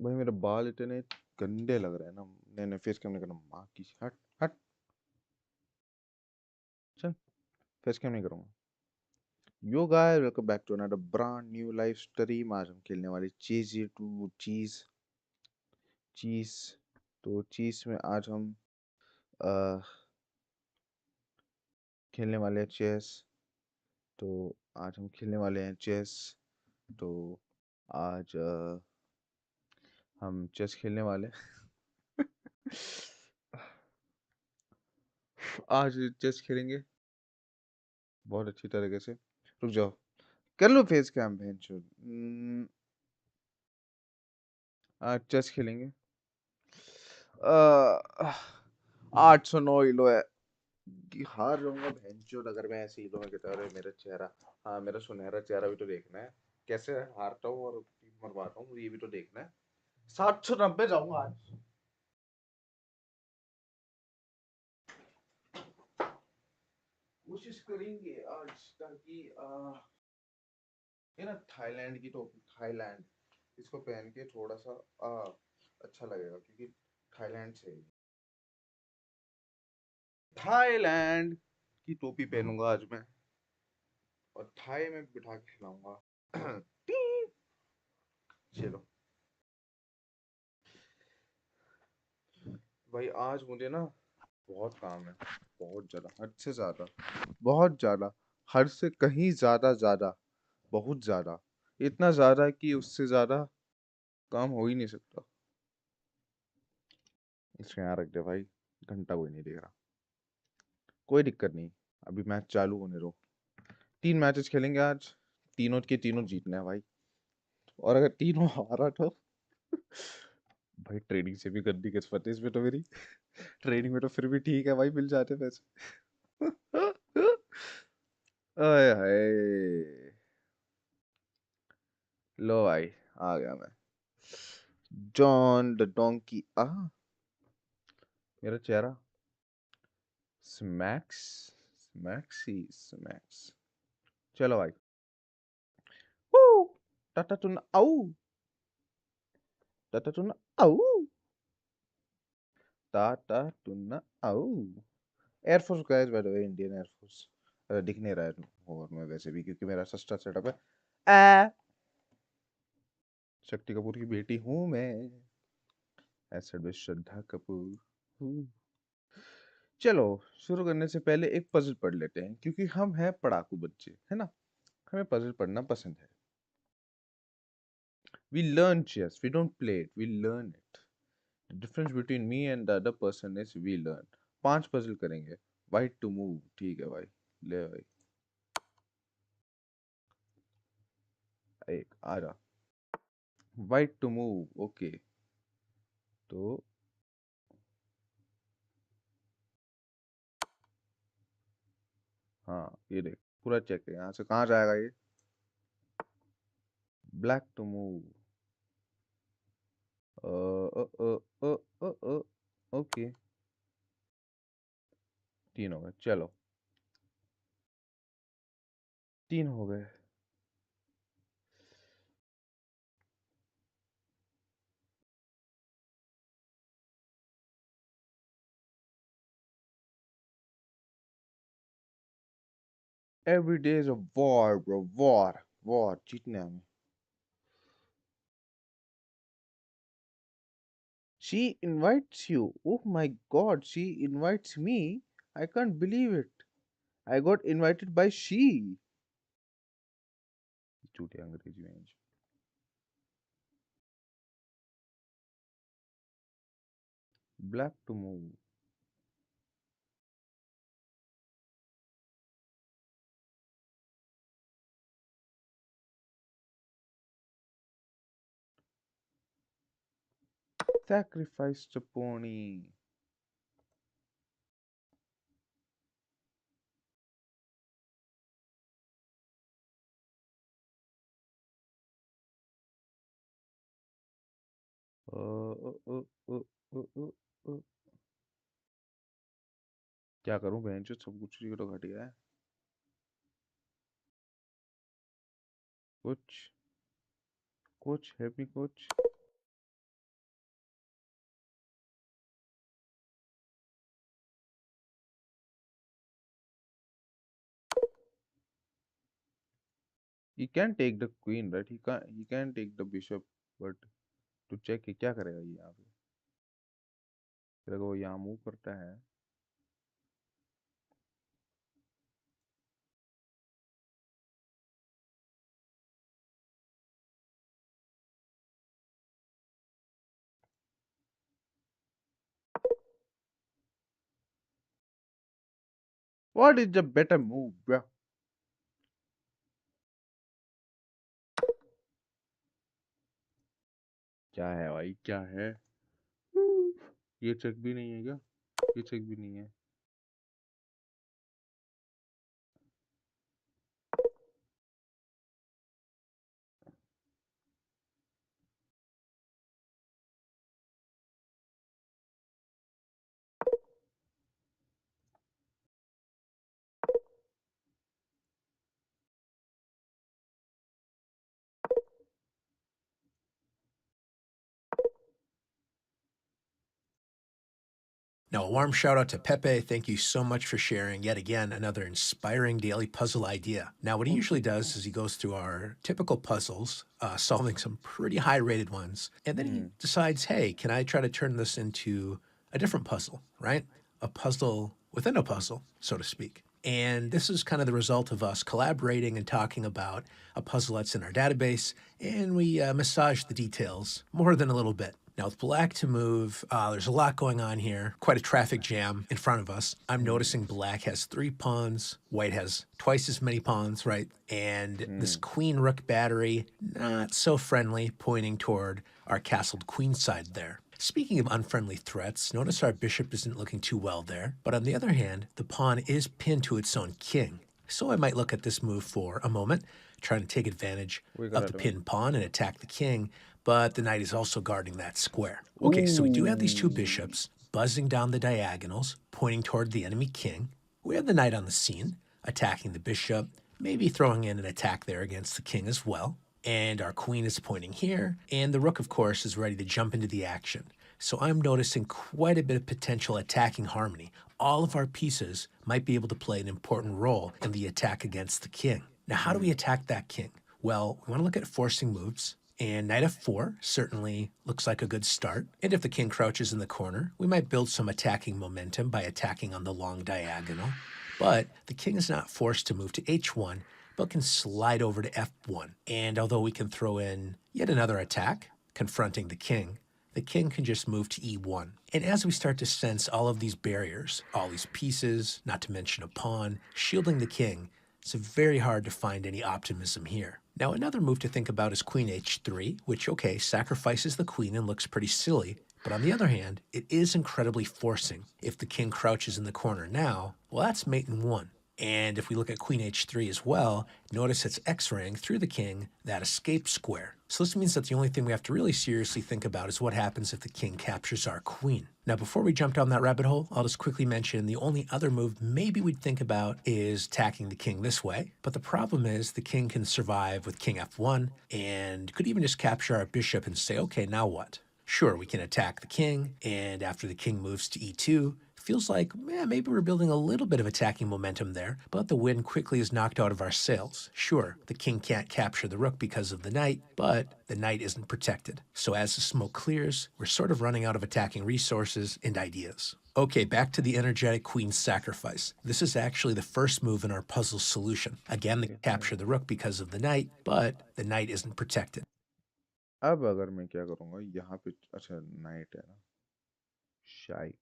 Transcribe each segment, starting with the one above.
भाई मेरे बाल इतने गंदे लग रहे हैं ना, मैंने फेस कैम नहीं करना, माँ की हट हट, चल फेस कैम नहीं करूंगा। Yo guys, welcome back to another brand new live stream. आज हम खेलने वाले चीज टू चीज चीज। तो चीज में आज हम अ, खेलने वाले हैं चेस। तो आज हम खेलने वाले हैं चेस। तो आज हम चेस खेलने वाले आज चेस खेलेंगे बहुत अच्छी तरीके से। रुक जाओ, कर लो फेस कैम बहन चोद। आज चेस खेलेंगे। 809 किलो है कि हार जाऊंगा भैंचोद अगर मैं ऐसे हीरो में कहता। अरे मेरा चेहरा, हाँ मेरा सुनहरा चेहरा भी तो देखना है, कैसे हारता हूँ और मरवाता हूँ ये भी तो देखना है। 790 जाऊंगा आज। कोशिश करेंगे आज ताकि ये ना थाईलैंड की टोपी, थाईलैंड इसको पहन के थोड़ा सा अच्छा लगेगा क्योंकि थाईलैंड से, थाईलैंड की टोपी पहनूंगा आज मैं और थाई में बिठा के खिलाऊंगा। चलो भाई, आज मुझे ना बहुत काम है, बहुत ज्यादा, हद से ज्यादा, बहुत ज्यादा, हद से कहीं ज्यादा, ज्यादा, बहुत ज्यादा, इतना ज्यादा कि उससे ज्यादा काम हो ही नहीं सकता। इसको यहाँ रख दे भाई, घंटा कोई नहीं देख रहा, कोई दिक्कत नहीं। अभी मैच चालू होने दो। 3 मैचेस खेलेंगे आज, तीनों के तीनों जीतना है भाई। और अगर तीनों हारा तो भाई ट्रेडिंग से भी गंदी किस्मत है इसमें तो मेरी। ट्रेडिंग में तो फिर भी ठीक है भाई, मिल जाते पैसे। आय हाय, लो भाई, आ गया मैं। जॉन द डोंकी आ, मेरा चेहरा स्मैक्स, स्मैक्सी स्मैक्स। चलो भाई। हू, टाटा टूना आऊ, टाटा टूना आऊ, टाटा टूना आऊ। Air force guys, by the way, Indian air force. दिख नहीं रहा है और मैं वैसे भी क्योंकि मेरा सस्ता सेटअप है। आ, शक्ति कपूर की बेटी हूँ मैं, ऐसे भी श्रद्धा कपूर हूँ। चलो, शुरू करने से पहले एक पजल पढ़ लेते हैं क्योंकि हम हैं पढ़ाकू बच्चे, है ना, हमें पजल पढ़ना पसंद है। We learn chess, we don't play it, we learn it. The difference between me and the other person is we learn. 5 puzzle करेंगे। Byte to move, ठीक है भाई, ले भाई। एक आ रहा, Byte to move, ओके। तो हाँ ये देख, पूरा चेक है, यहाँ से कहाँ जाएगा ये। Black to move, okay. 3 हो गए, चलो 3 हो गए। Every day is a war, bro, war, war, जीतने हमें। She invites you. Oh my God, she invites me. I can't believe it. I got invited by she. झूठी अंग्रेजी में। Black to move. Sacrifice the pony. Uh, uh, uh, uh, uh, uh, uh. क्या करूं बहन, जो सब कुछ ही तो घट गया है। Coach, coach, help me, coach. He can take the queen, right? He can take the bishop, but to check क्या करेगा ये यहाँ पे? फिर अगर वो यहाँ मूव करता है, what is the better move, bro? क्या है भाई, क्या है? ये चेक भी नहीं है क्या? ये चेक भी नहीं है. Now, a warm shout out to Pepe. Thank you so much for sharing yet again another inspiring daily puzzle idea. Now, what he usually does is he goes through our typical puzzles, solving some pretty high rated ones, and then he decides, hey, can I try to turn this into a different puzzle, right? A puzzle within a puzzle, so to speak. And this is kind of the result of us collaborating and talking about a puzzle that's in our database, and we massage the details more than a little bit. Now with black to move, there's a lot going on here. Quite a traffic jam in front of us. I'm noticing black has 3 pawns, white has twice as many pawns, right? And this queen rook battery, not so friendly, pointing toward our castled queen side there. Speaking of unfriendly threats, notice our bishop isn't looking too well there. But on the other hand, the pawn is pinned to its own king. So I might look at this move for a moment, trying to take advantage of the pinned pawn and attack the king, but the knight is also guarding that square. Okay, so we do have these 2 bishops buzzing down the diagonals, pointing toward the enemy king. We have the knight on the scene, attacking the bishop, maybe throwing in an attack there against the king as well. And our queen is pointing here, and the rook, of course, is ready to jump into the action. So I'm noticing quite a bit of potential attacking harmony. All of our pieces might be able to play an important role in the attack against the king. Now, how do we attack that king? Well, we want to look at forcing moves, and knight f4 certainly looks like a good start. And if the king crouches in the corner, we might build some attacking momentum by attacking on the long diagonal. But the king is not forced to move to h1, but can slide over to f1. And although we can throw in yet another attack, confronting the king can just move to e1. And as we start to sense all of these barriers, all these pieces, not to mention a pawn, shielding the king, it's very hard to find any optimism here. Now, another move to think about is queen h3, which, okay, sacrifices the queen and looks pretty silly. But on the other hand, it is incredibly forcing. If the king crouches in the corner now, well, that's mate in 1. And if we look at queen h3 as well, notice it's x-raying through the king that escape square. So this means that the only thing we have to really seriously think about is what happens if the king captures our queen. Now, before we jump down that rabbit hole, I'll just quickly mention the only other move maybe we'd think about is attacking the king this way. But the problem is the king can survive with king f1 and could even just capture our bishop and say, okay, now what? Sure, we can attack the king, and after the king moves to e2, feels like, maybe we're building a little bit of attacking momentum there, but the wind quickly is knocked out of our sails. Sure, the king can't capture the rook because of the knight, but the knight isn't protected. So as the smoke clears, we're sort of running out of attacking resources and ideas. Okay, back to the energetic queen's sacrifice. This is actually the first move in our puzzle solution. Again, they capture the rook because of the knight, but the knight isn't protected. अब अगर मैं क्या करूँगा, यहाँ पे अच्छा night है ना, शाइट.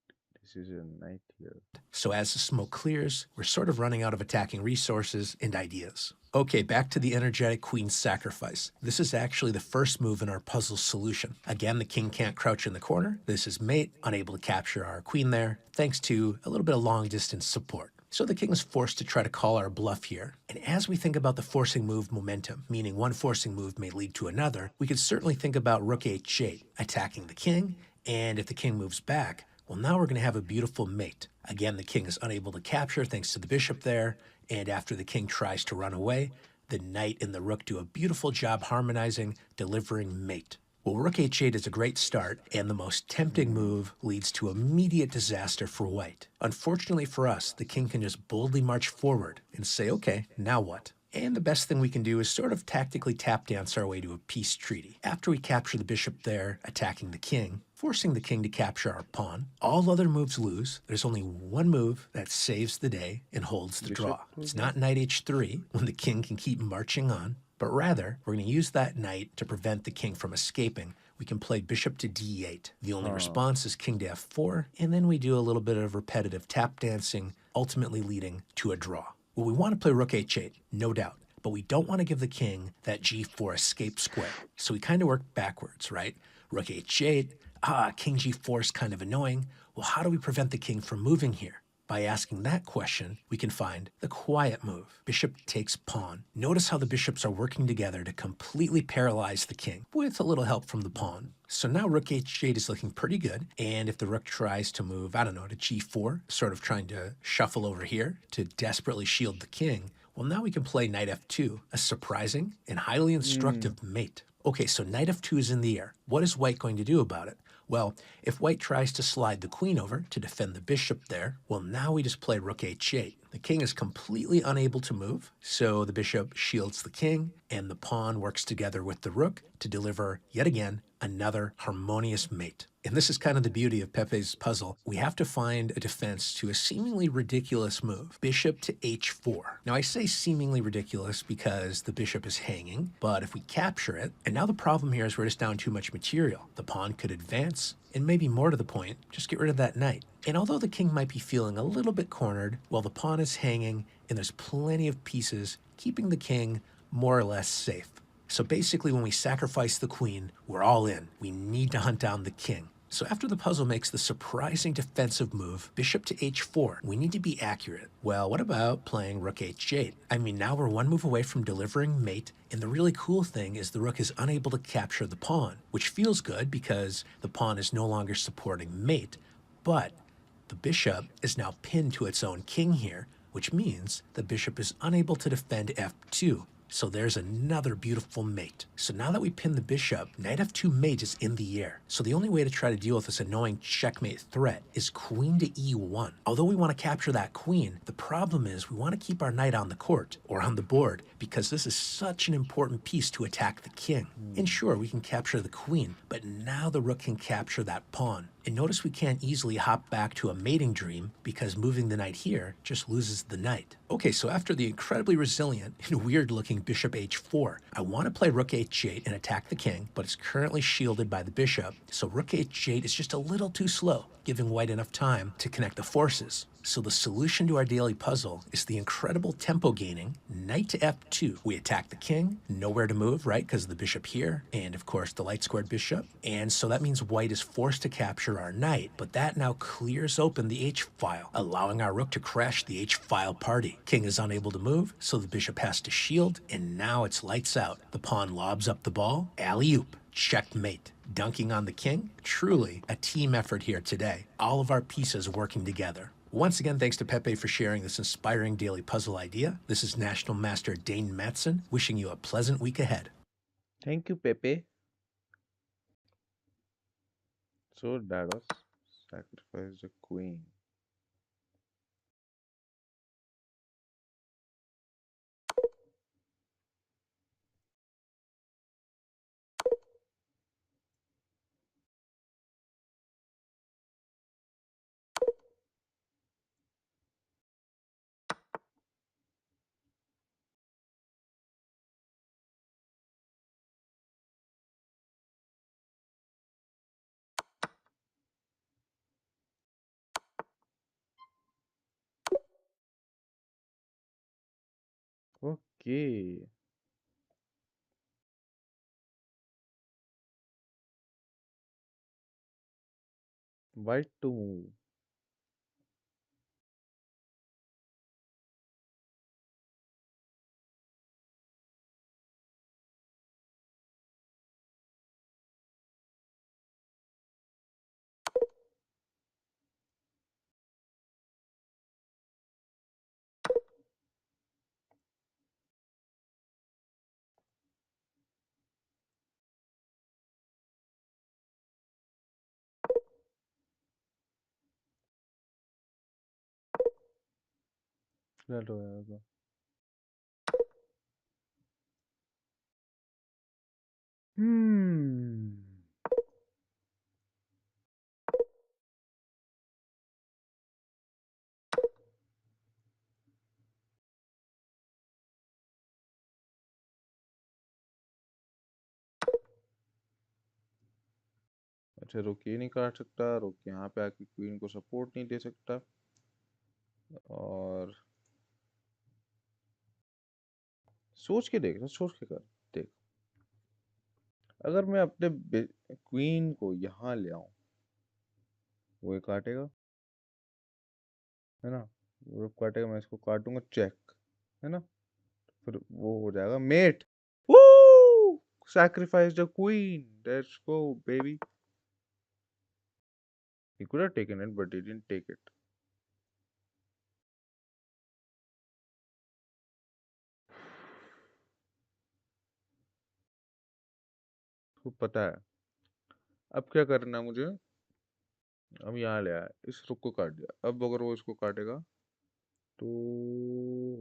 This is a knight here. So as the smoke clears, we're sort of running out of attacking resources and ideas. Okay, back to the energetic queen's sacrifice. This is actually the first move in our puzzle solution. Again, the king can't crouch in the corner. This is mate, unable to capture our queen there, thanks to a little bit of long distance support. So the king is forced to try to call our bluff here. And as we think about the forcing move momentum, meaning one forcing move may lead to another, we could certainly think about rook h8, attacking the king, and if the king moves back, well, now we're going to have a beautiful mate. Again, the king is unable to capture thanks to the bishop there, and after the king tries to run away, the knight and the rook do a beautiful job harmonizing, delivering mate. Well, rook h8 is a great start, and the most tempting move leads to immediate disaster for white. Unfortunately for us, the king can just boldly march forward and say, okay, now what? And the best thing we can do is sort of tactically tap dance our way to a peace treaty. After we capture the bishop there, attacking the king, forcing the king to capture our pawn, all other moves lose. There's only one move that saves the day and holds the draw. It's not knight h3, when the king can keep marching on, but rather, we're going to use that knight to prevent the king from escaping. We can play bishop to d8. The only response is king to f4, and then we do a little bit of repetitive tap dancing, ultimately leading to a draw. Well, we want to play rook h8, no doubt, but we don't want to give the king that g4 escape square. So we kind of work backwards, right? Rook h8, king g4 is kind of annoying. Well, how do we prevent the king from moving here? By asking that question, we can find the quiet move. Bishop takes pawn. Notice how the bishops are working together to completely paralyze the king, with a little help from the pawn. So now rook h8 is looking pretty good, and if the rook tries to move, I don't know, to g4, sort of trying to shuffle over here to desperately shield the king, well, now we can play knight f2, a surprising and highly instructive mate. Okay, so knight f2 is in the air. What is white going to do about it? Well, if white tries to slide the queen over to defend the bishop there, well, now we just play rook h8. The king is completely unable to move, so the bishop shields the king, and the pawn works together with the rook to deliver, yet again, another harmonious mate. And this is kind of the beauty of Pepe's puzzle. We have to find a defense to a seemingly ridiculous move, bishop to h4. Now, I say seemingly ridiculous because the bishop is hanging, but if we capture it, and now the problem here is we're just down too much material. The pawn could advance, and maybe more to the point, just get rid of that knight. And although the king might be feeling a little bit cornered, while the pawn is hanging, and there's plenty of pieces keeping the king more or less safe. So basically, when we sacrifice the queen, we're all in. We need to hunt down the king. So after the puzzle makes the surprising defensive move, bishop to h4, we need to be accurate. Well, what about playing rook h8? I mean, now we're one move away from delivering mate, and the really cool thing is the rook is unable to capture the pawn, which feels good because the pawn is no longer supporting mate, but the bishop is now pinned to its own king here, which means the bishop is unable to defend f2. So there's another beautiful mate. So now that we pin the bishop, knight f2 mate is in the air. So the only way to try to deal with this annoying checkmate threat is queen to e1. Although we want to capture that queen, the problem is we want to keep our knight on the court or on the board because this is such an important piece to attack the king. And sure, we can capture the queen, but now the rook can capture that pawn. And notice we can't easily hop back to a mating dream because moving the knight here just loses the knight. Okay, so after the incredibly resilient and weird-looking bishop h4, I want to play rook h8 and attack the king, but it's currently shielded by the bishop, so rook h8 is just a little too slow, giving white enough time to connect the forces. So the solution to our daily puzzle is the incredible tempo gaining knight to f2. We attack the king, nowhere to move, right, because of the bishop here, and of course the light squared bishop. And so that means white is forced to capture our knight, but that now clears open the h-file, allowing our rook to crash the h-file party. King is unable to move, so the bishop has to shield, and now it's lights out. The pawn lobs up the ball, alley-oop. Checkmate. Dunking on the king? Truly a team effort here today. All of our pieces working together. Once again, thanks to Pepe for sharing this inspiring daily puzzle idea. This is National Master Dane Matson, wishing you a pleasant week ahead. Thank you, Pepe. So that was sacrifice the queen. Okay. White to move. Flat हो जाएगा। अच्छा, रुक ये नहीं काट सकता, रुक यहाँ पे आके क्वीन को सपोर्ट नहीं दे सकता। और सोच के देख, सोच के कर। देख, अगर मैं अपने क्वीन को यहाँ ले आऊं, वो ये काटेगा, है ना? वो काटेगा, मैं इसको काटूंगा, चेक, है ना? फिर वो हो जाएगा met. Woo! Sacrifice the queen. Let's go, baby. He could have taken it, but he didn't take it. उसको पता है अब क्या करना है मुझे। अब यहाँ ले आया, इस रुक को काट दिया। अब अगर वो इसको काटेगा तो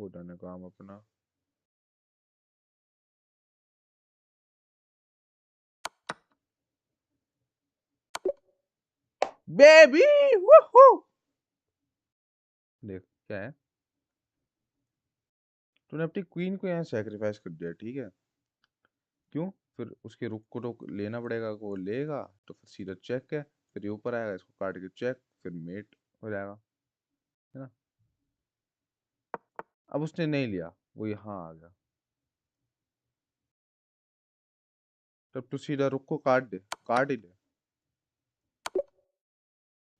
हो जाने काम अपना। बेबी वूहू। देख क्या है, तूने अपनी क्वीन को यहाँ सैक्रिफाइस कर दिया, ठीक है? क्यों? फिर उसके रुक को तो लेना पड़ेगा, वो लेगा तो फिर सीधा चेक है। फिर ये ऊपर आएगा, इसको काट के चेक, फिर मेट हो जाएगा, है ना? अब उसने नहीं लिया, वो यहाँ आ गया, तब तू सीधा रुक को काट दे, काट ही ले।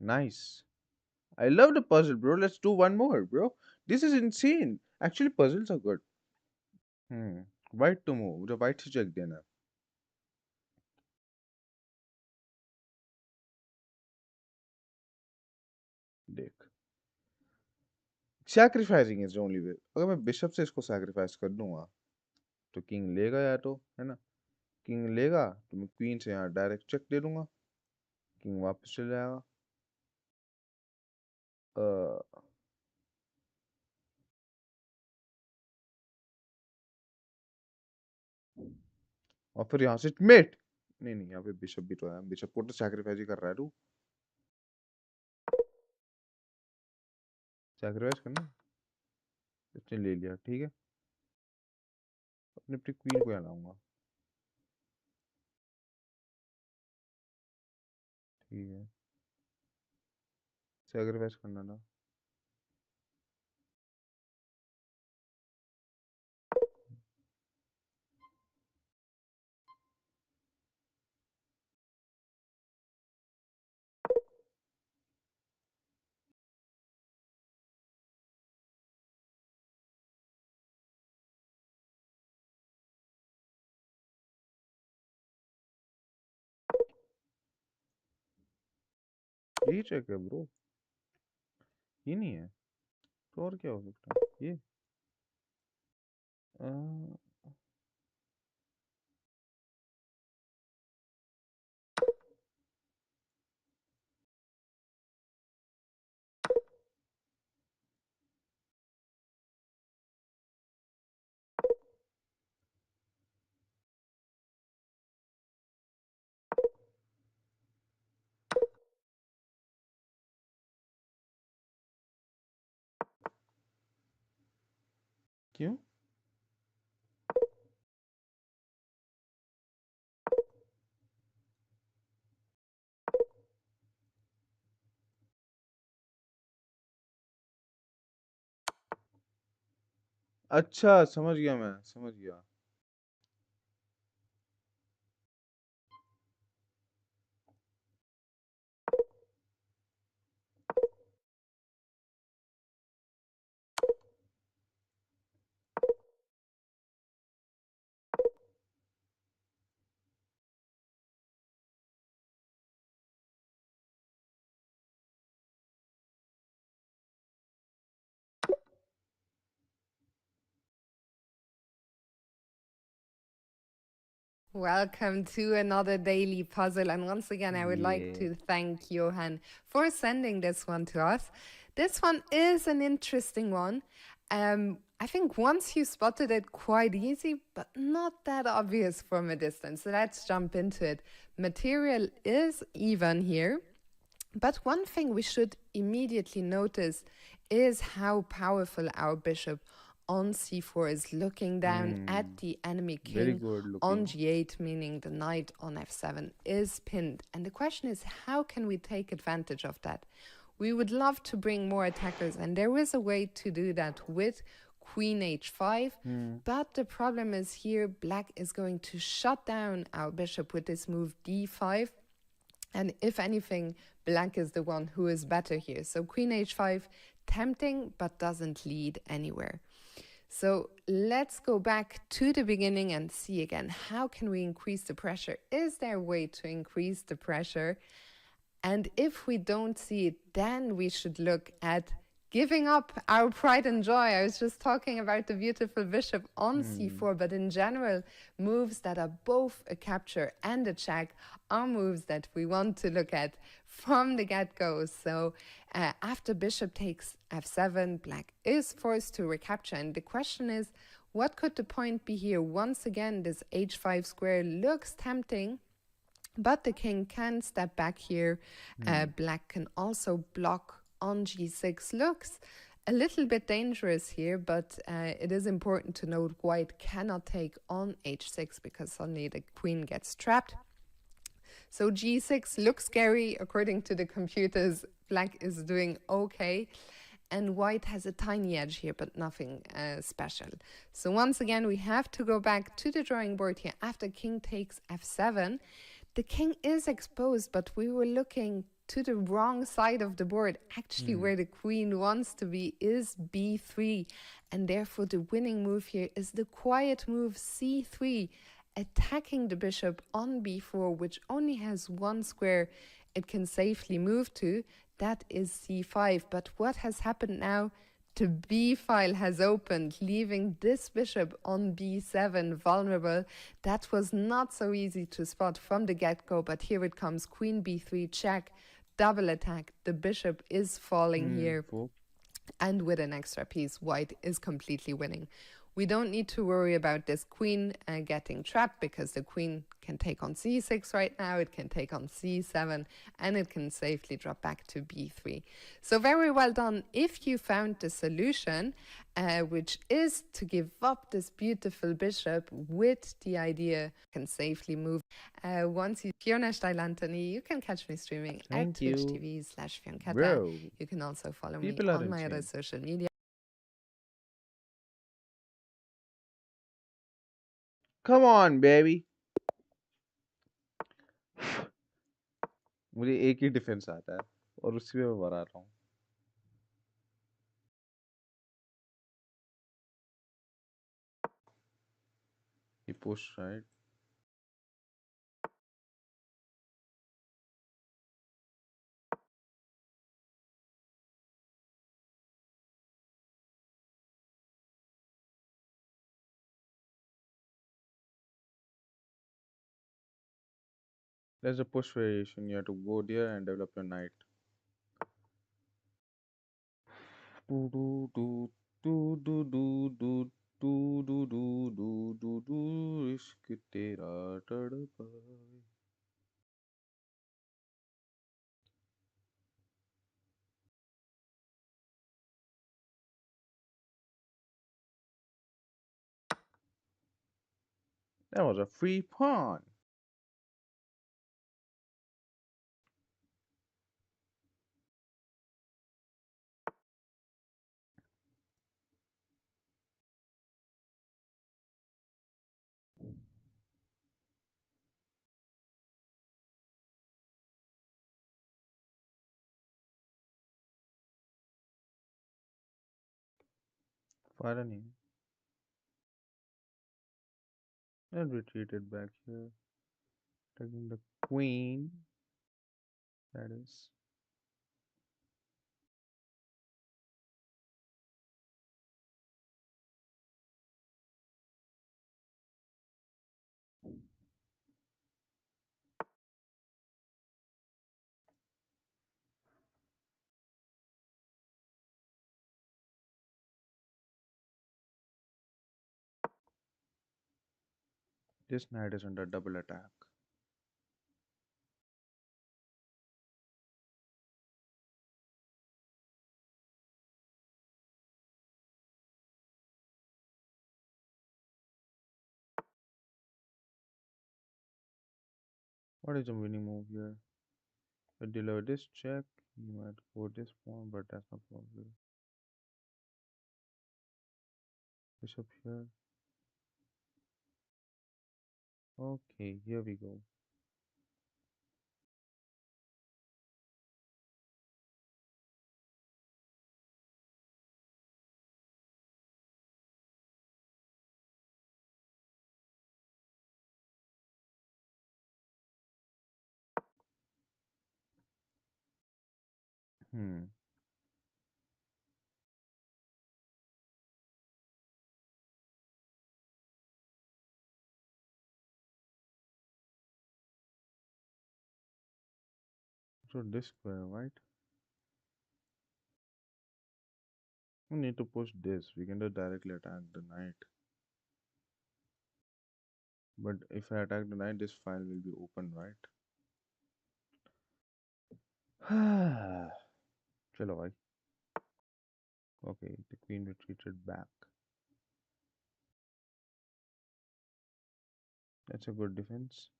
Nice, I love the puzzle, bro. Let's do one more, bro. This is insane. Actually, puzzles are good. White to move, मुझे white से check देना है। देख, sacrificing is the only way. अगर मैं बिशप से इसको sacrifice कर दूंगा तो किंग लेगा, या तो, है ना? किंग लेगा तो मैं क्वीन से यहाँ डायरेक्ट चेक दे दूंगा, किंग वापस चले जाएगा। और फिर यहाँ से मेट। नहीं नहीं, यहाँ पे बिशप भी तो है, बिशप को तो सैक्रिफाइस ही कर रहा है तू। सैक्रिफाइस करना, इसने ले लिया, ठीक है? अपनी अपनी क्वीन को यहाँ लाऊंगा, ठीक है? सैक्रिफाइस करना ना। यही चेक है ब्रो, ये नहीं है तो और क्या हो सकता है ये? आ, क्यों? अच्छा, समझ गया, मैं समझ गया। Welcome to another daily puzzle. And once again, I would like to thank Johan for sending this one to us. This one is an interesting one. I think once you spotted it, quite easy, but not that obvious from a distance. So let's jump into it. Material is even here. But one thing we should immediately notice is how powerful our bishop on c4 is looking down at the enemy Very king good on looking. g8, meaning the knight on f7 is pinned. And the question is, how can we take advantage of that? We would love to bring more attackers, and there is a way to do that with queen h5, but the problem is here black is going to shut down our bishop with this move d5. And if anything, black is the one who is better here. So queen h5, tempting, but doesn't lead anywhere. So let's go back to the beginning and see again, how can we increase the pressure? Is there a way to increase the pressure? And if we don't see it, then we should look at giving up our pride and joy. I was just talking about the beautiful bishop on c4, but in general, moves that are both a capture and a check are moves that we want to look at from the get-go. So after bishop takes f7, black is forced to recapture. And the question is, what could the point be here? Once again, this h5 square looks tempting, but the king can step back here. Black can also block on g6. Looks a little bit dangerous here, but it is important to note white cannot take on h6 because suddenly the queen gets trapped. So g6 looks scary. According to the computers, black is doing okay. And white has a tiny edge here, but nothing special. So once again, we have to go back to the drawing board here. After king takes f7, the king is exposed, but we were looking to the wrong side of the board. Actually, where the queen wants to be is b3. And therefore, the winning move here is the quiet move c3, attacking the bishop on b4, which only has one square it can safely move to. That is c5. But what has happened now? The b file has opened, leaving this bishop on b7 vulnerable. That was not so easy to spot from the get-go, but here it comes. Queen b3 check, double attack. The bishop is falling here. And with an extra piece, white is completely winning. We don't need to worry about this queen getting trapped, because the queen can take on c6 right now, it can take on c7, and it can safely drop back to b3. So very well done if you found the solution, which is to give up this beautiful bishop with the idea can safely move. Once you Fiona Steil Anthony, you can catch me streaming at twitch.tv/Fionketta. Bro, You can also follow me people are on my other insane. social media. Come on, baby. मुझे एक ही defence आता है और उसी में मैं बना रहा हूँ. He pushed, right? There's a push variation. You have to go there and develop your knight. Do do do do do do do do do do do do do इश्क तेरा तड़पाए. That was a free pawn. Fire नहीं. And retreated back here, taking the queen. That is. This knight is under double attack. What is the winning move here? I deliver this check. You might go this pawn, but that's not probably. Bishop here. Okay, here we go. Hmm. So this square, right? We need to push this. We can just directly attack the knight. But if I attack the knight, this file will be open, right? Chalo bhai. Okay, the queen retreated back. That's a good defense.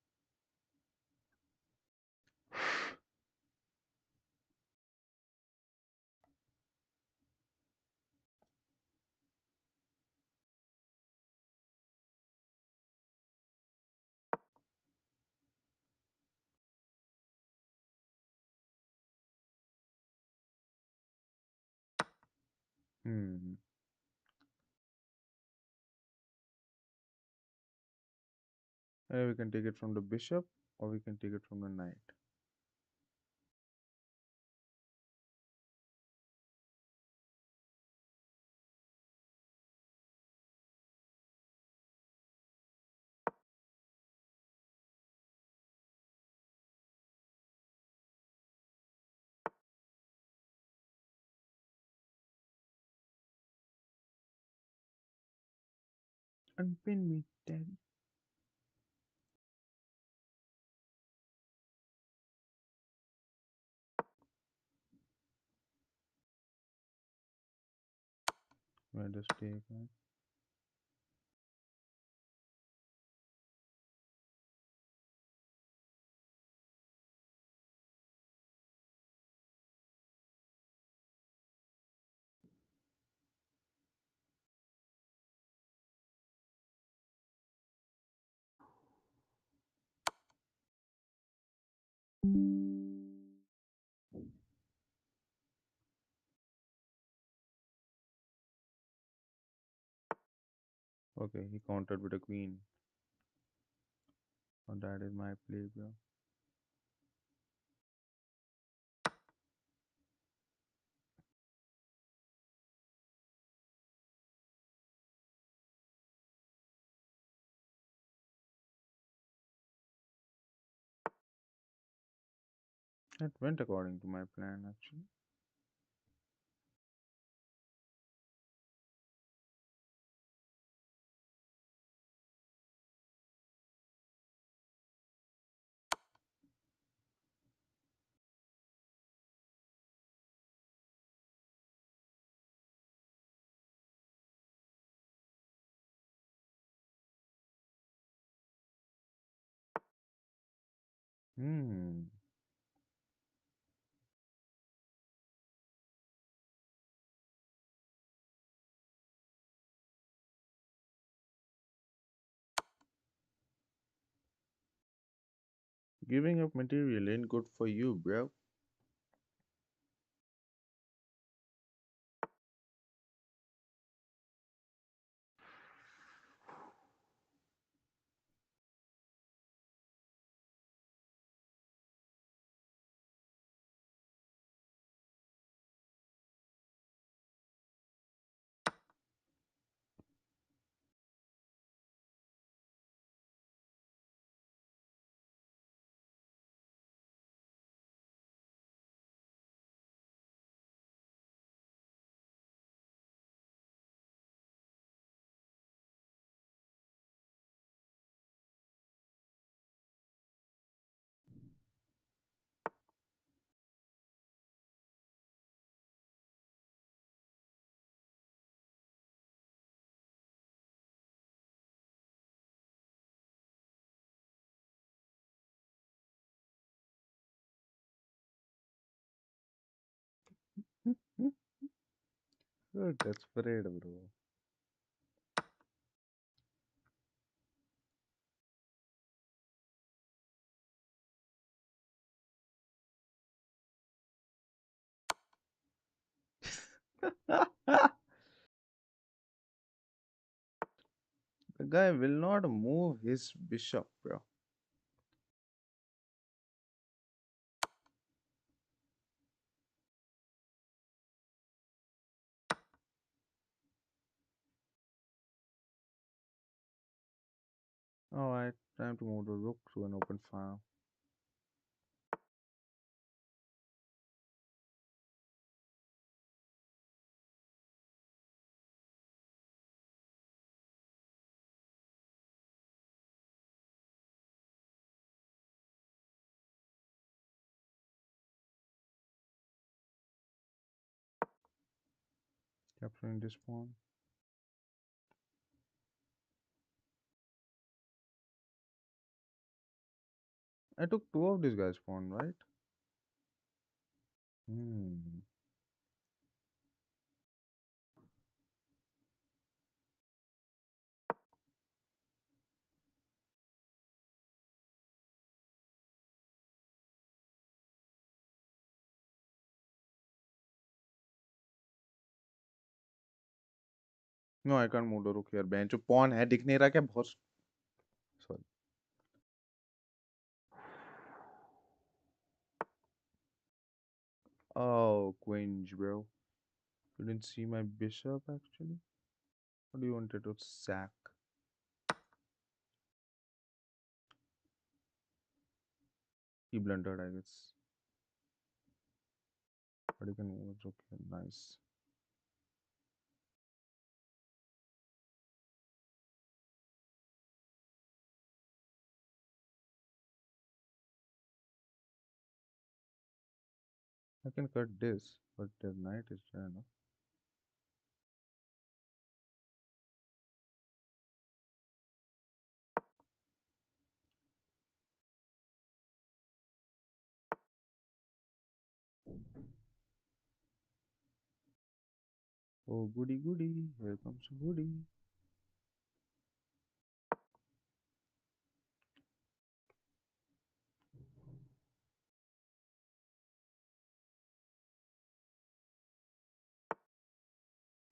Hmm. We can take it from the bishop, or we can take it from the knight. Unpin me, daddy. Where does take, right? Okay, he countered with a queen. Oh, that is my play, bro. That went according to my plan, actually. Hmm. Giving up material ain't good for you, bro. You're desperate, bro. The guy will not move his bishop, bro. Alright, time to move the rook to an open file. Capturing this pawn. I took two of this guy's pawn, right? Hmm. No, I can't move the rook here. Bench pawn है दिख नहीं रहा क्या बहुत sorry. Oh, queens, bro. You didn't see my bishop actually. What do you wanted to sack? He blundered, I guess. But you can move it. Okay, nice. I can cut this, but the knight is there, no? Oh, goody goody. Here comes goody.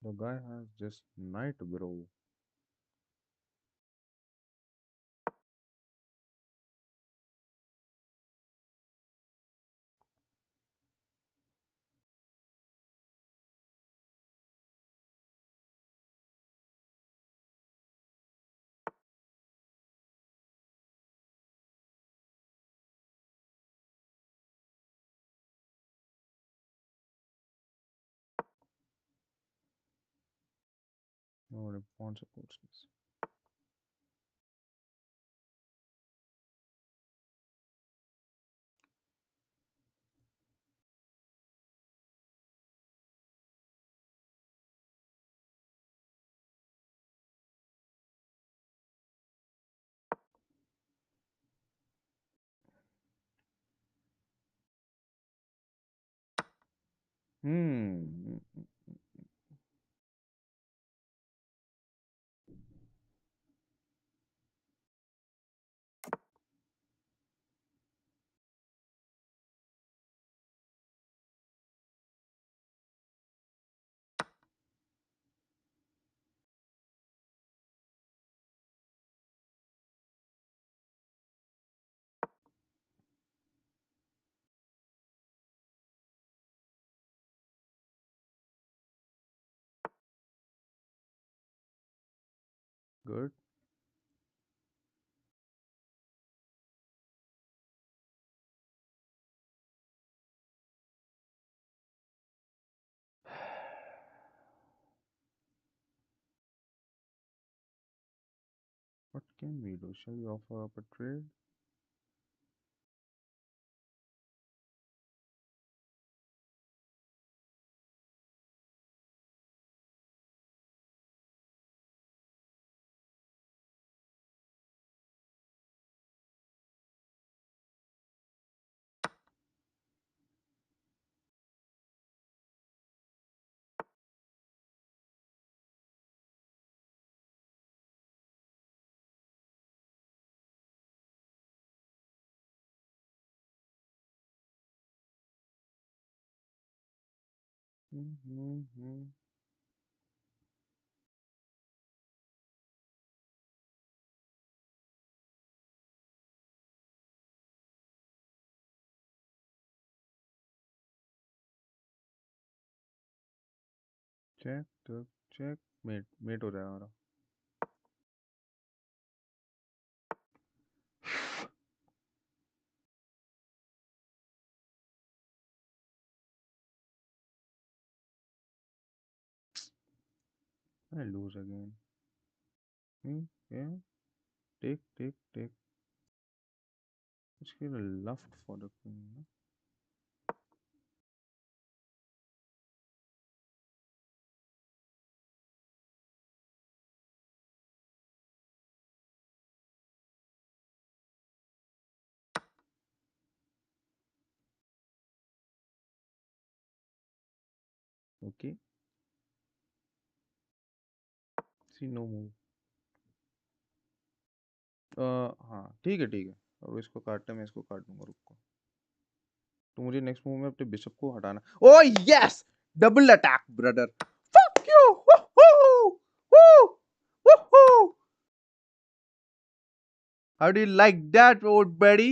The guy has just knight, bro. No, the pawn supports this. Hmm. Good. What can we do? Shall we offer up a trade? Checkmate हो जाएगा हमारा। I lose again. Yeah. Take. Let's get a left for the queen. Okay. See, no move. हाँ ठीक है। और इसको काटना, मैं इसको काट दूंगा, रुको। तो मुझे नेक्स्ट मूव में अपने बिशप को हटाना। Oh yes, double attack brother, fuck you, woohoo! How do you like that, old buddy?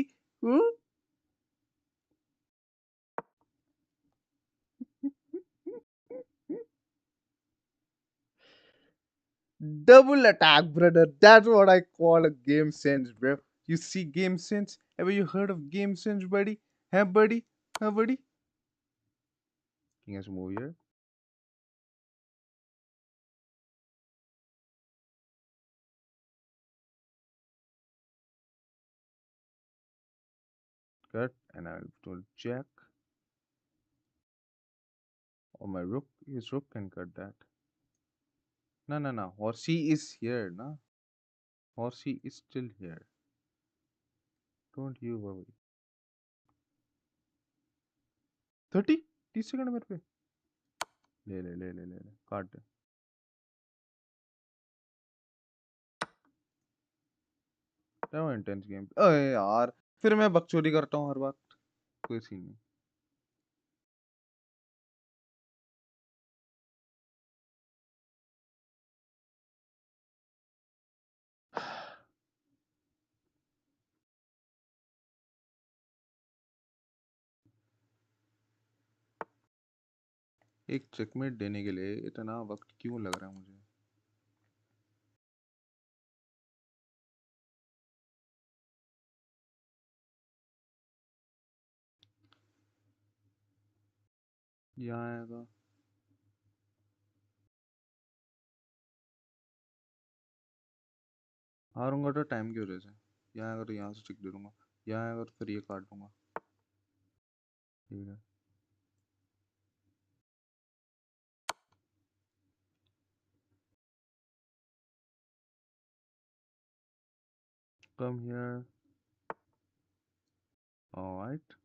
Double attack, brother. That's what I call a game sense, bro. You see game sense? Ever you heard of game sense, buddy? Huh, buddy? Huh, buddy? King has to move here. Cut, and I'll do jack. Or my rook, his rook can cut that. No. Horsey is here, na? Horsey is still here. Don't you worry. 30? 30 second मेरे पे। ले काट दे। क्या intense game. अरे यार, फिर मैं बकचोदी करता हूँ हर बार। कोई सीन नहीं। एक चेकमेट देने के लिए इतना वक्त क्यों लग रहा है मुझे? यहाँ आएगा, हारूंगा तो टाइम की वजह से। यहाँ आएगा तो यहाँ से टिक दे दूंगा, यहाँ आएगा तो फिर ये काट दूंगा। ठीक है, come here. All right,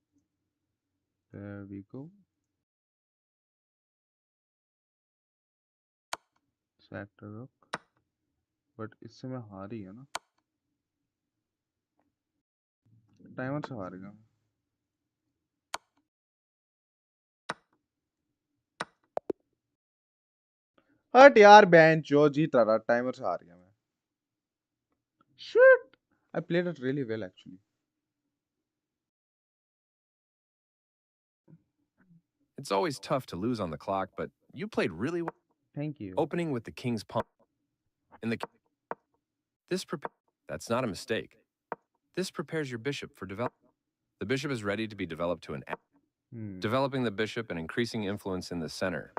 there we go. Sack the rook, but इससे मैं हार ही है ना, टाइमर से हार गया। हट यार, बेंच जो जीत रहा, टाइमर से हार गया मैं। Shit, I played it really well actually. It's always tough to lose on the clock, but you played really well. Thank you. Opening with the king's pawn. That's not a mistake. This prepares your bishop for development. The bishop is ready to be developed to an developing the bishop and increasing influence in the center.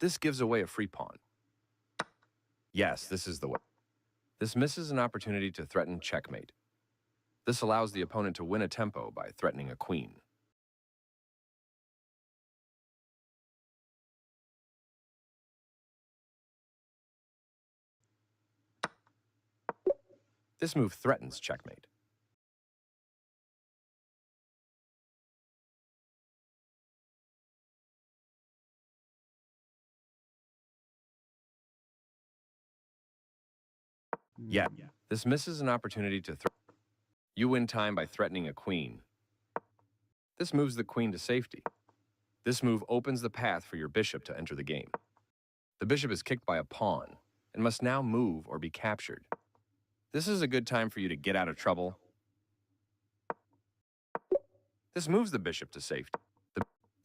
This gives away a free pawn. Yes, this is the way. This misses an opportunity to threaten checkmate. This allows the opponent to win a tempo by threatening a queen. This move threatens checkmate. Yeah, this misses an opportunity to you win time by threatening a queen. This moves the queen to safety. This move opens the path for your bishop to enter the game. The bishop is kicked by a pawn and must now move or be captured. This is a good time for you to get out of trouble. This moves the bishop to safety.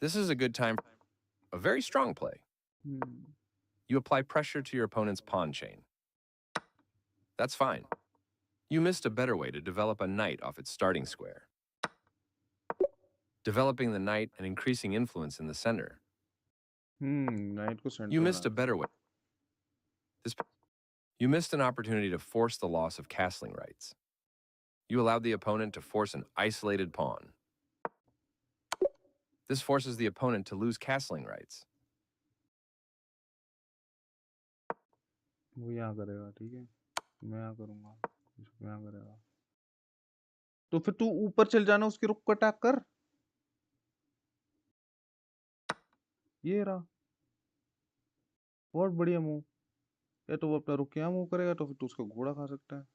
This is a good time for a very strong play. You apply pressure to your opponent's pawn chain. That's fine. You missed a better way to develop a knight off its starting square. Developing the knight and increasing influence in the center. Night को centre You missed a बना better way. You missed an opportunity to force the loss of castling rights. You allowed the opponent to force an isolated pawn. This forces the opponent to lose castling rights. वो यहाँ करेगा, ठीक है, मैं यहाँ करूँगा, इसको यहाँ करेगा, तो फिर तू ऊपर चल जाना, उसके रुख को अटैक कर, ये रहा, बहुत बढ़िया मूव, या तो वो अपना रुख यहाँ मूव करेगा, तो फिर तू उसका घोड़ा खा सकता है,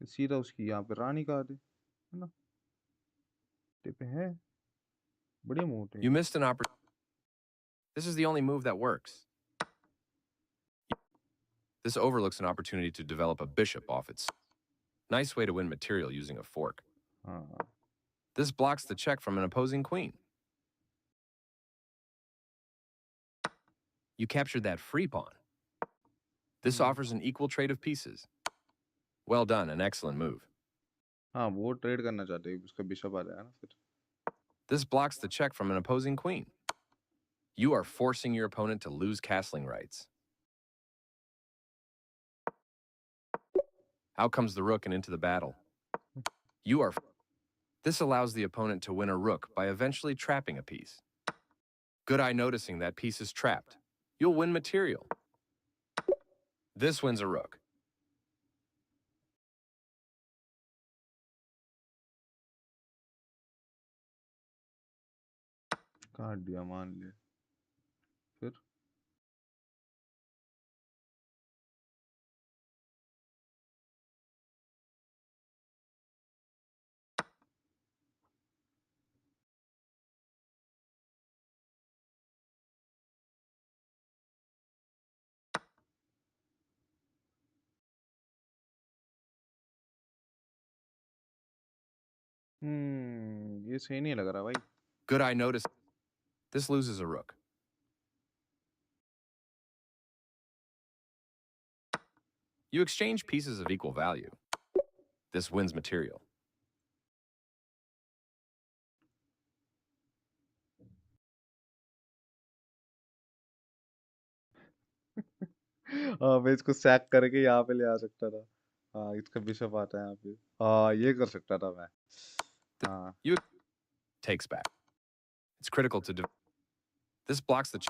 सीधा उसकी यहाँ पे रानी खा दे, है ना, टिप है, बढ़िया मूव थे। You missed an opportunity. This is the only move that works. This overlooks an opportunity to develop a bishop off its. Nice way to win material using a fork. This blocks the check from an opposing queen. You captured that free pawn. This offers an equal trade of pieces. Well done, an excellent move. हाँ, वो trade करना चाहते हैं, उसका bishop आ जाएगा ना फिर। This blocks the check from an opposing queen. You are forcing your opponent to lose castling rights. Out comes the rook and into the battle. This allows the opponent to win a rook by eventually trapping a piece. Good eye noticing that piece is trapped. You'll win material. This wins a rook. काट दिया, मान ले, फिर ये सही नहीं लग रहा भाई। Good eye noticing. This loses a rook. You exchange pieces of equal value. This wins material. हाँ, मैं इसको सैक करके यहाँ पे ले आ सकता था। हाँ, इसका बिशप आता है यहाँ पे। हाँ, ये कर सकता था मैं। हाँ, You takes back. It's critical to this blocks the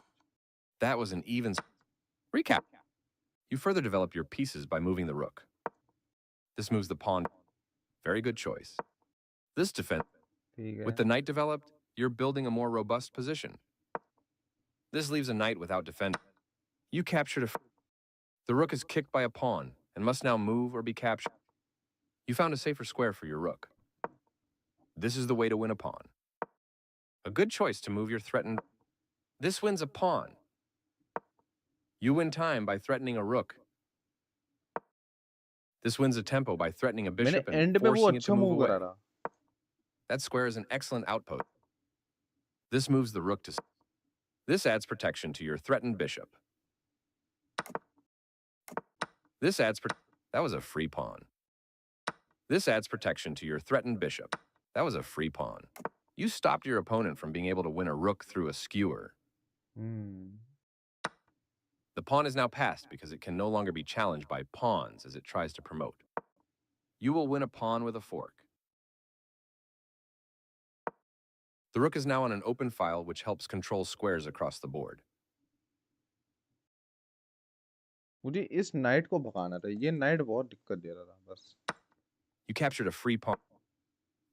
that was an even recap. You further develop your pieces by moving the rook. This moves the pawn. Very good choice. This defense. ठीक है। With the knight developed, you're building a more robust position. This leaves a knight without defending. You captured a. The rook is kicked by a pawn and must now move or be captured. You found a safer square for your rook. This is the way to win a pawn. A good choice to move your threatened. This wins a pawn. You win time by threatening a rook. This wins a tempo by threatening a मैंने bishop and and में वो forcing it अच्छा to move move away. करा था। That square is an excellent outpost. This moves the rook to. This adds protection to your threatened bishop. This adds. That was a free pawn. This adds protection to your threatened bishop. That was a free pawn. You stopped your opponent from being able to win a rook through a skewer. The pawn is now passed because it can no longer be challenged by pawns as it tries to promote. You will win a pawn with a fork. The rook is now on an open file which helps control squares across the board. मुझे इस night को भगाना था, ये night बहुत दिक्कत दे रहा था बस। You captured a free pawn.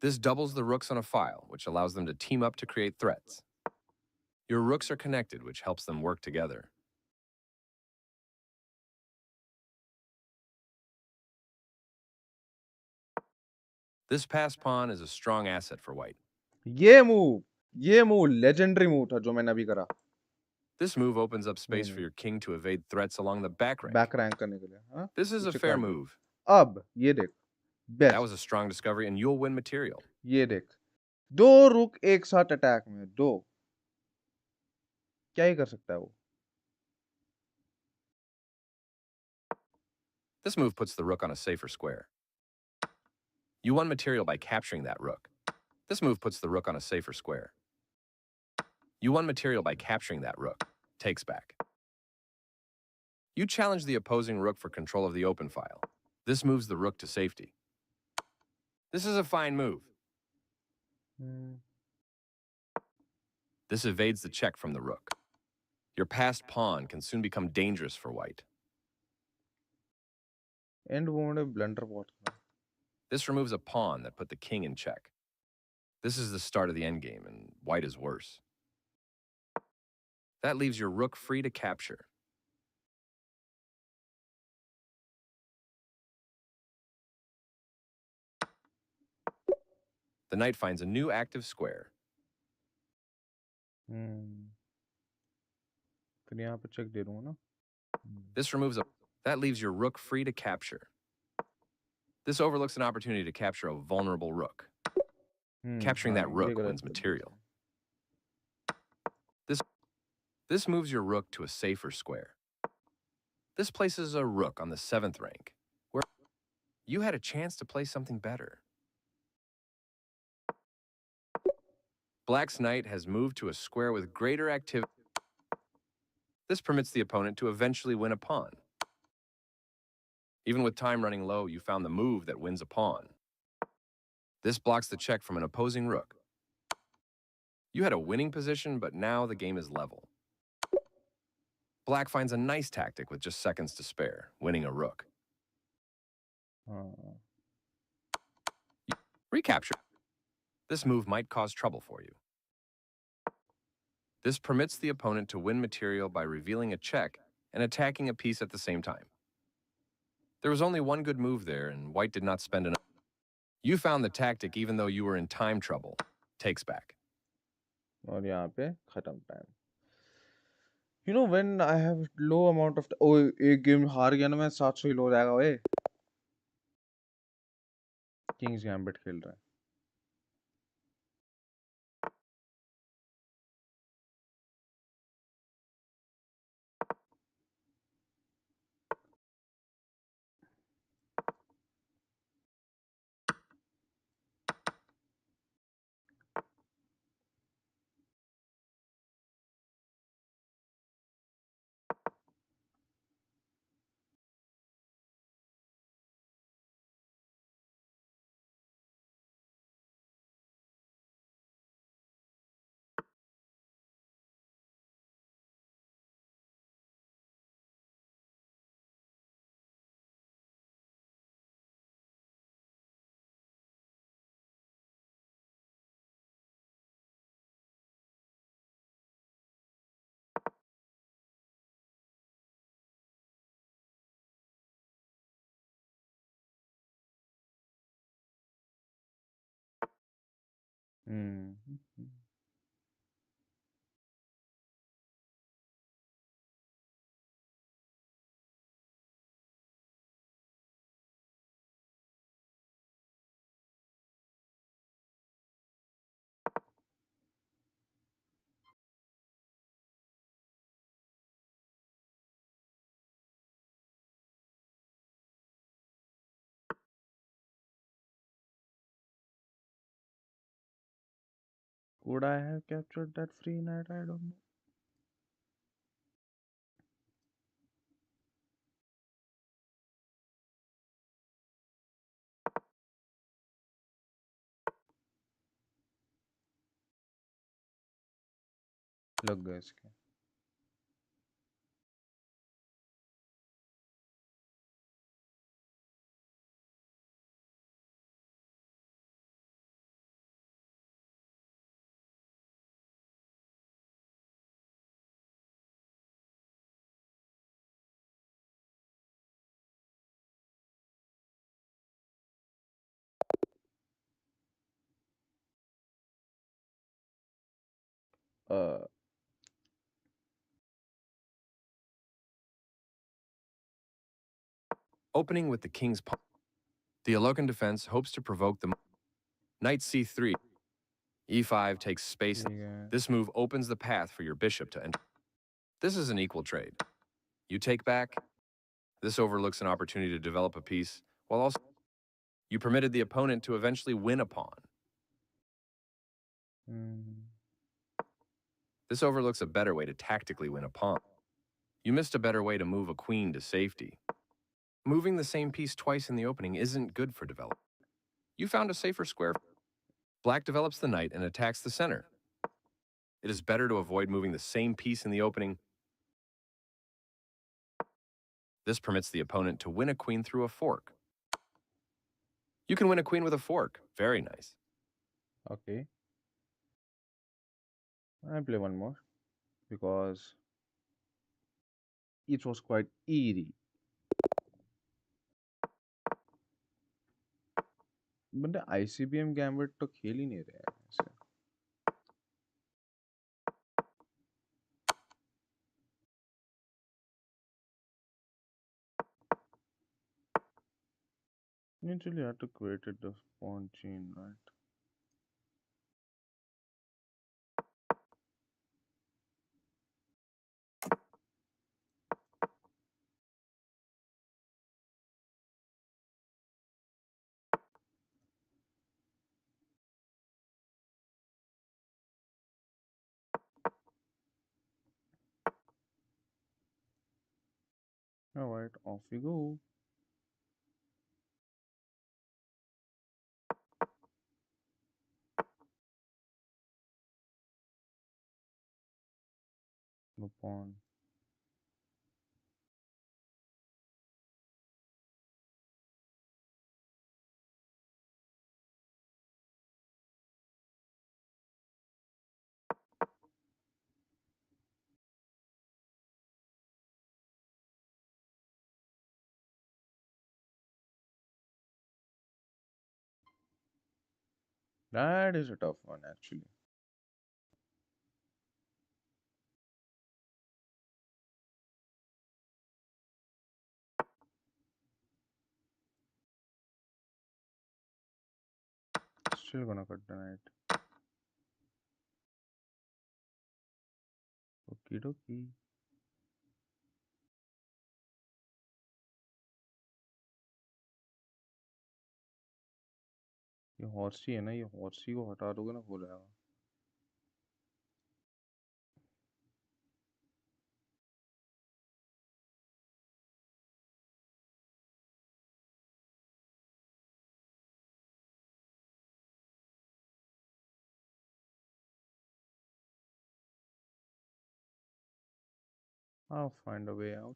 This doubles the rooks on a file, which allows them to team up to create threats. Your rooks are connected, which helps them work together. This passed pawn is a strong asset for white. ये move ये move legendary move था जो मैंने अभी करा This move opens up space for your king to evade threats along the back rank. Back rank करने के लिए हाँ This is a पीछे fair काट दो। move. अब ये देख That best was a strong discovery, and you'll win material. ये देख 2 रुक एक साथ अटैक में 2 क्या ही कर सकता है वो This move puts the rook on a safer square. You won material by capturing that rook. This move puts the rook on a safer square. You won material by capturing that rook. Takes back. You challenge the opposing rook for control of the open file. This moves the rook to safety. This is a fine move. This evades the check from the rook. Your passed pawn can soon become dangerous for white. And वो मैंने blunder बहुत करा This removes a pawn that put the king in check. This is the start of the endgame, and white is worse. That leaves your rook free to capture. The knight finds a new active square. फिर यहाँ पे check दे दूंगा ना This removes a... That leaves your rook free to capture. This overlooks an opportunity to capture a vulnerable rook. Capturing that हाँ, ये rook गलत wins कर दिया material. This moves your rook to a safer square. This places a rook on the 7th rank, where you had a chance to play something better. Black's knight has moved to a square with greater activity. This permits the opponent to eventually win a pawn. Even with time running low, you found the move that wins a pawn. This blocks the check from an opposing rook. You had a winning position, but now the game is level. Black finds a nice tactic with just seconds to spare, winning a rook. हाँ Recapture. This move might cause trouble for you. This permits the opponent to win material by revealing a check and attacking a piece at the same time. There was only one good move there, and white did not spend enough. You found the tactic even though you were in time trouble. Takes back. और यहाँ पे खत्म time you know when I have low amount of ओ एक game हार गया ना मैं 700 ही लो जाएगा ओए किंग्स गैम्बिट खेल रहा है हम्म Would I have captured that free knight? I don't know. लग गए इसके Uh, Opening with the king's pawn. The Alokan defense hopes to provoke the knight c3. e5 takes space. ठीक है. This move opens the path for your bishop to enter. This is an equal trade. You take back. This overlooks an opportunity to develop a piece, while also you permitted the opponent to eventually win a pawn. This overlooks a better way to tactically win a pawn. You missed a better way to move a queen to safety. Moving the same piece twice in the opening isn't good for development. You found a safer square. Black develops the knight and attacks the center. It is better to avoid moving the same piece in the opening. This permits the opponent to win a queen through a fork. You can win a queen with a fork. Very nice. Okay. I play one more because it was quite eerie. बंदे ICBM gambit तो खेल ही नहीं रहे हैं ऐसे. Eventually, I had to create the pawn chain, right? All right, off we go. No pawn. That is a tough one, actually. Still gonna cut the knight. Okie dokie. ये horsey है ना, ये हॉर्सी को हटा दोगे ना हो जाएगा. I'll find a way out.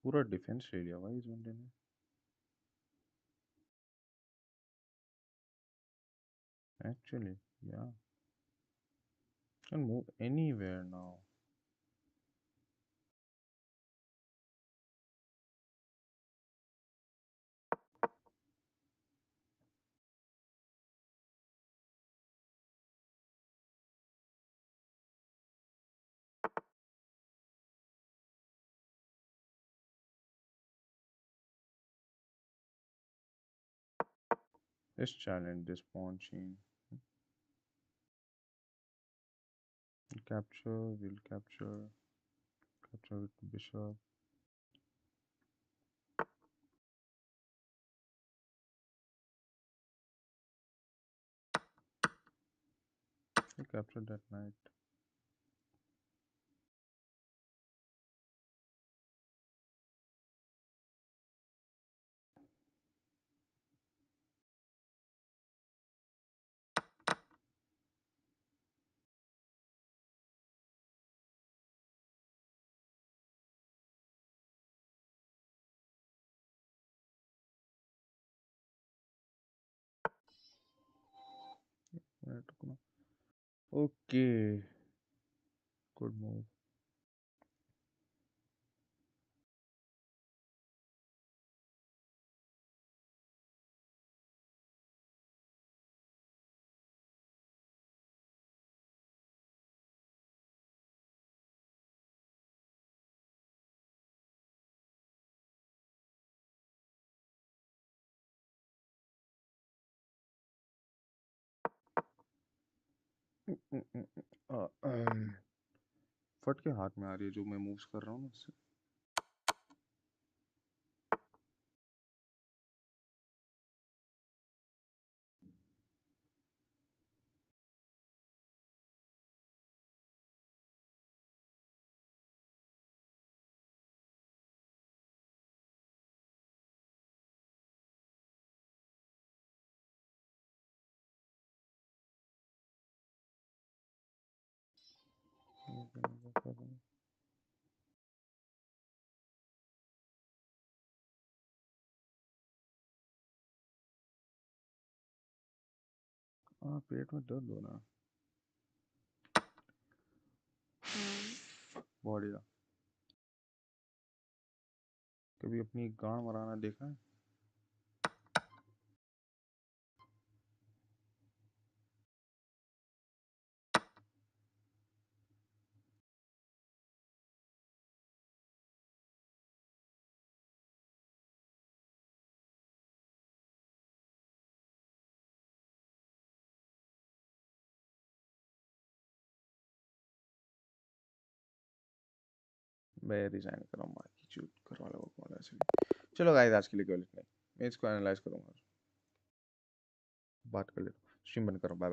पूरा डिफेंस ले लिया भाई इस बंदे ने. Actually, yeah. Can move anywhere now. Let's challenge this pawn chain. Capture, we'll capture. Capture with bishop. We capture that knight. Minute रुकना। Okay, good move. फट के हाथ में आ रही है जो मैं मूव्स कर रहा हूँ ना इससे। हाँ, पेट में दर्द हो रहा। बढ़िया। कभी अपनी गांड मराना देखा है? मैं रिजाइन कर रहा हूँ, बाकी चूत करवा लो कॉल ऐसे भी। चलो गाइस, आज के लिए केवल इतना ही। मैं इसको एनालाइज करूंगा, बात कर लेता हूँ। स्ट्रीम बंद करो, बाय बाय।